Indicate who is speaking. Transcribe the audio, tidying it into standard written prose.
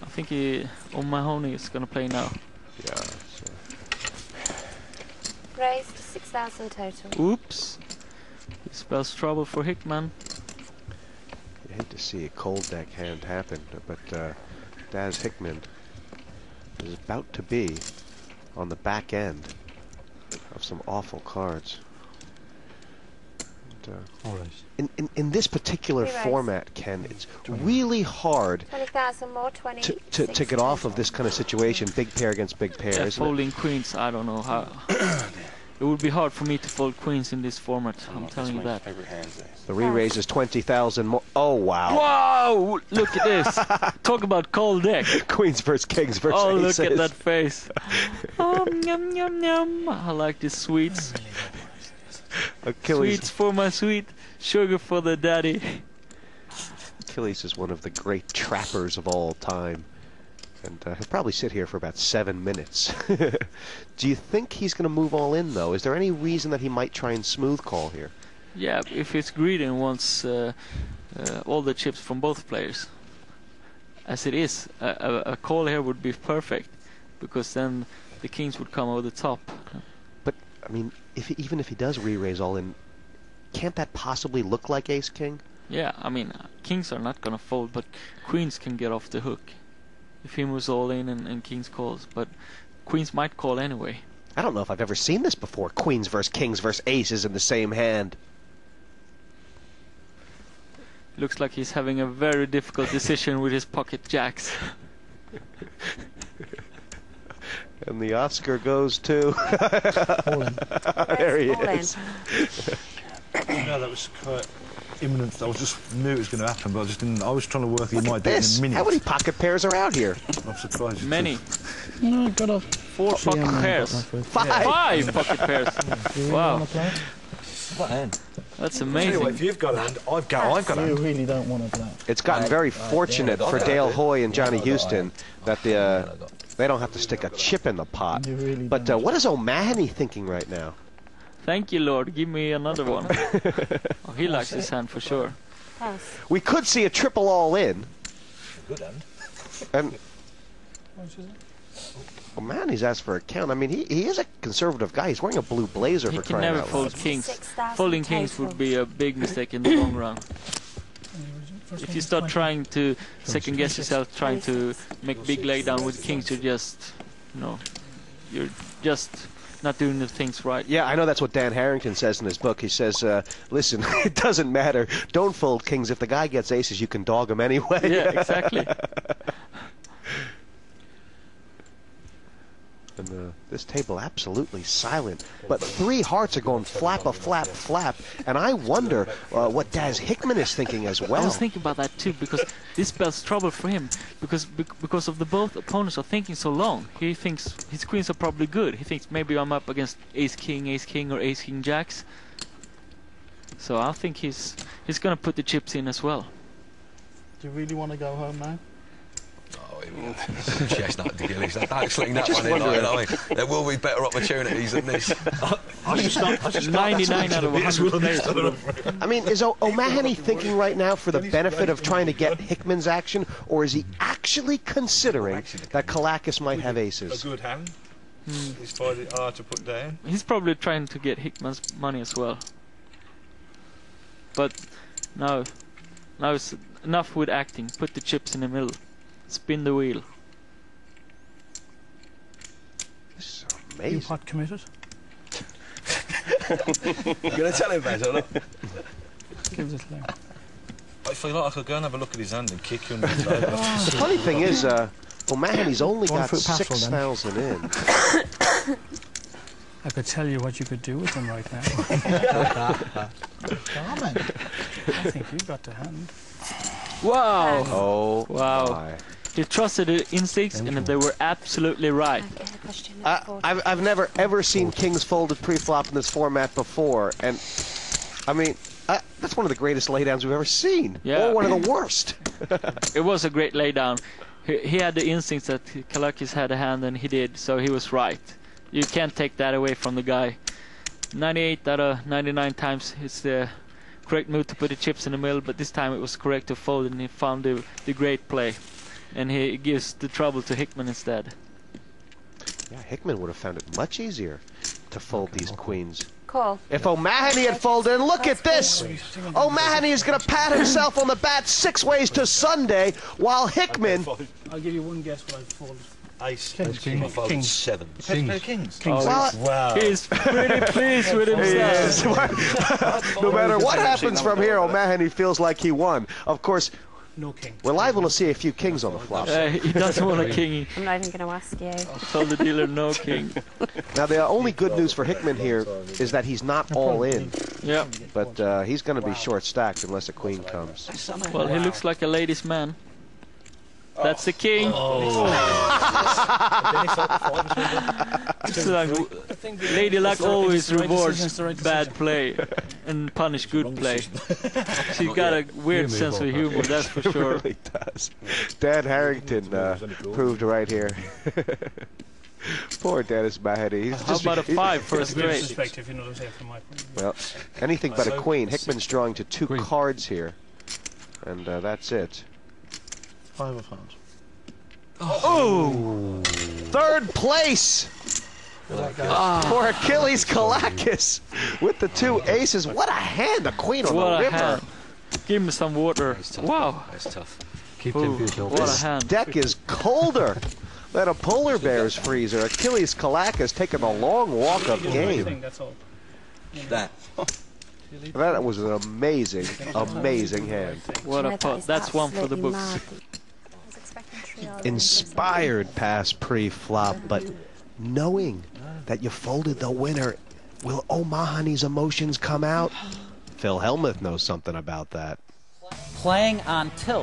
Speaker 1: I think O'Mahony is gonna play now.
Speaker 2: Yeah. So.
Speaker 3: Raised 6,000 total.
Speaker 1: Oops. It spells trouble for Hickman.
Speaker 2: You hate to see a cold deck hand happen, but Daz Hickman is about to be on the back end of some awful cards. And, in this particular format, Ken, it's really hard
Speaker 3: 20,000 more, 20
Speaker 2: to get off of this kind of situation, big pair against big pair.
Speaker 1: Yeah, folding queens, I don't know how. It would be hard for me to fold queens in this format, I'm telling you that.
Speaker 2: The re-raise is 20,000 more. Oh, wow.
Speaker 1: Whoa! Look at this. Talk about cold deck.
Speaker 2: Queens versus kings versus
Speaker 1: Oh,
Speaker 2: aces.
Speaker 1: look at that face. Oh, yum, yum, yum. I like these sweets.
Speaker 2: Achilles.
Speaker 1: Sweets for my sweet, sugar for the daddy.
Speaker 2: Achilles is one of the great trappers of all time. And he'll probably sit here for about 7 minutes. Do you think he's going to move all in, though? Is there any reason that he might try and smooth call here?
Speaker 1: Yeah, if he's greedy and wants all the chips from both players. As it is, a call here would be perfect, because then the kings would come over the top.
Speaker 2: But, I mean, even if he does re-raise all in, can't that possibly look like ace-king?
Speaker 1: Yeah, I mean, kings are not going to fold, but queens can get off the hook. If he moves all in and kings calls, but queens might call anyway.
Speaker 2: I don't know if I've ever seen this before. Queens versus kings versus aces in the same hand.
Speaker 1: Looks like he's having a very difficult decision with his pocket jacks.
Speaker 2: And the Oscar goes to... There he is.
Speaker 4: No, that was quite imminent. I was just knew it was going to happen, but I just didn't. I was trying to work it in my day in a minute.
Speaker 2: How many pocket pairs are out here?
Speaker 4: I'm surprised.
Speaker 1: Many.
Speaker 5: No, I've got a
Speaker 1: 4 pocket pairs. 5 pocket pairs. Wow. That's amazing.
Speaker 4: Anyway, if you've got a hand, I've got a
Speaker 5: You
Speaker 4: hand.
Speaker 5: really don't want to play.
Speaker 2: It's gotten very fortunate for Dale Hoy and Johnny Houston that they don't have to stick a chip in the pot.
Speaker 5: Really
Speaker 2: But what is O'Mahony thinking right now?
Speaker 1: Thank you, Lord. Give me another one. Oh, he likes his hand for sure.
Speaker 3: Pass.
Speaker 2: We could see a triple all in.
Speaker 4: Good hand.
Speaker 2: And O'Mahony's asked for a count. I mean, he is a conservative guy. He's wearing a blue blazer
Speaker 1: He
Speaker 2: for
Speaker 1: can
Speaker 2: crying
Speaker 1: never
Speaker 2: out
Speaker 1: fold
Speaker 2: loud.
Speaker 1: kings.
Speaker 3: 6,000
Speaker 1: Folding kings
Speaker 3: total.
Speaker 1: would be a big mistake in the long run. If you start trying to second guess yourself, trying to make big laydown with kings, you're just, you're just not doing the things right.
Speaker 2: Yeah, I know that's what Dan Harrington says in his book. He says, listen, it doesn't matter. Don't fold kings. If the guy gets aces, you can dog him anyway.
Speaker 1: Yeah, exactly.
Speaker 2: And this table absolutely silent. But 3 hearts are going flap-a, flap, flap. And I wonder what Daz Hickman is thinking as well.
Speaker 1: I was thinking about that too, because this spells trouble for him, because of the both opponents are thinking so long. He thinks his queens are probably good. He thinks maybe I'm up against ace king, or ace king jacks. So I think he's gonna put the chips in as well.
Speaker 5: Do you really want to go home now?
Speaker 6: Oh, here we go. Chestnut to Gillies. Don't sling that one in. I mean, there will be better opportunities than this.
Speaker 4: I should start
Speaker 1: 99 out of 100 players.
Speaker 2: I mean, is O'Mahony thinking right now for the benefit of trying to get Hickman's action, or is he actually considering that Kalakis might have
Speaker 4: a
Speaker 2: aces?
Speaker 4: good hand. He's find it hard to put down.
Speaker 1: He's probably trying to get Hickman's money as well. But now it's enough with acting. Put the chips in the middle. Spin the wheel.
Speaker 2: This is
Speaker 5: You
Speaker 2: amazing.
Speaker 5: hot committed?
Speaker 6: You going to tell him that or not?
Speaker 5: Give us a thing.
Speaker 4: I feel like I could go and have a look at his hand and kick him. In the table.
Speaker 2: The funny thing is, O'Mahony's only
Speaker 5: One
Speaker 2: got
Speaker 5: foot pastoral, then.
Speaker 2: 6,000 in.
Speaker 5: I could tell you what you could do with them right now. Darling, I think you got the hand.
Speaker 1: Wow!
Speaker 2: Oh,
Speaker 1: Wow.
Speaker 2: my.
Speaker 1: He trusted the instincts, and they were absolutely right.
Speaker 3: Okay, question number 40.
Speaker 2: I've never ever seen kings folded pre-flop in this format before, and I mean that's one of the greatest laydowns we've ever seen,
Speaker 1: Yeah.
Speaker 2: or one of the worst.
Speaker 1: It was a great laydown. He had the instincts that Kalakis had a hand, and he did, so he was right. You can't take that away from the guy. 98 out of 99 times it's the correct move to put the chips in the middle, but this time it was correct to fold, and he found the great play. And he gives the trouble to Hickman instead.
Speaker 2: Yeah, Hickman would have found it much easier to fold these queens.
Speaker 3: Call.
Speaker 2: If O'Mahony had folded, and look at this! O'Mahony is going to pat himself on the back 6 ways to Sunday, while Hickman...
Speaker 5: I'll give you one guess what I've folded.
Speaker 4: Ace.
Speaker 5: King.
Speaker 4: I folded
Speaker 5: King.
Speaker 4: 7. Kings.
Speaker 2: Well,
Speaker 4: Wow.
Speaker 1: He's pretty pleased with himself.
Speaker 2: no matter what happens from here, O'Mahony feels like he won. Of course,
Speaker 5: No king.
Speaker 2: we're liable to see a few kings on the flop.
Speaker 1: He doesn't want a king.
Speaker 3: I'm not even going to ask you.
Speaker 1: He told the dealer no king.
Speaker 2: Now, the only good news for Hickman here is that he's not all in,
Speaker 1: Yeah.
Speaker 2: but he's going to be short-stacked unless a queen comes.
Speaker 1: Well, he looks like a ladies' man. That's the king. It's like, Lady Luck always rewards bad play and punish good play. She's got a weird sense of humor, that's for
Speaker 2: It
Speaker 1: sure.
Speaker 2: really does. Dan Harrington proved right here. Poor Dennis Mahoney. He's
Speaker 1: How about a 5 for a
Speaker 5: That's a bit
Speaker 1: straight?
Speaker 5: suspect, if you know what I'm saying, from my point of view.
Speaker 2: Well, anything but a queen. Hickman's drawing to 2 cards here. And that's it.
Speaker 4: 5 of hearts.
Speaker 2: Oh! 3rd place! For Achilles Kalakis with the 2 aces. What a hand! A queen on
Speaker 1: What
Speaker 2: the
Speaker 1: a
Speaker 2: river.
Speaker 1: hand. Give me some water.
Speaker 6: That's tough.
Speaker 1: Wow.
Speaker 6: That's tough.
Speaker 1: Ooh, what a
Speaker 2: This
Speaker 1: hand.
Speaker 2: deck is colder than a polar bear's freezer. Achilles Kalakis taking a long walk of
Speaker 5: Thing,
Speaker 2: game.
Speaker 5: that's all.
Speaker 6: That.
Speaker 2: That was an amazing, amazing hand.
Speaker 1: What a pot. That's one for the books.
Speaker 2: Inspired pass pre-flop, but knowing that you folded the winner, will O'Mahony's emotions come out? Phil Hellmuth knows something about that.
Speaker 7: Playing on tilt.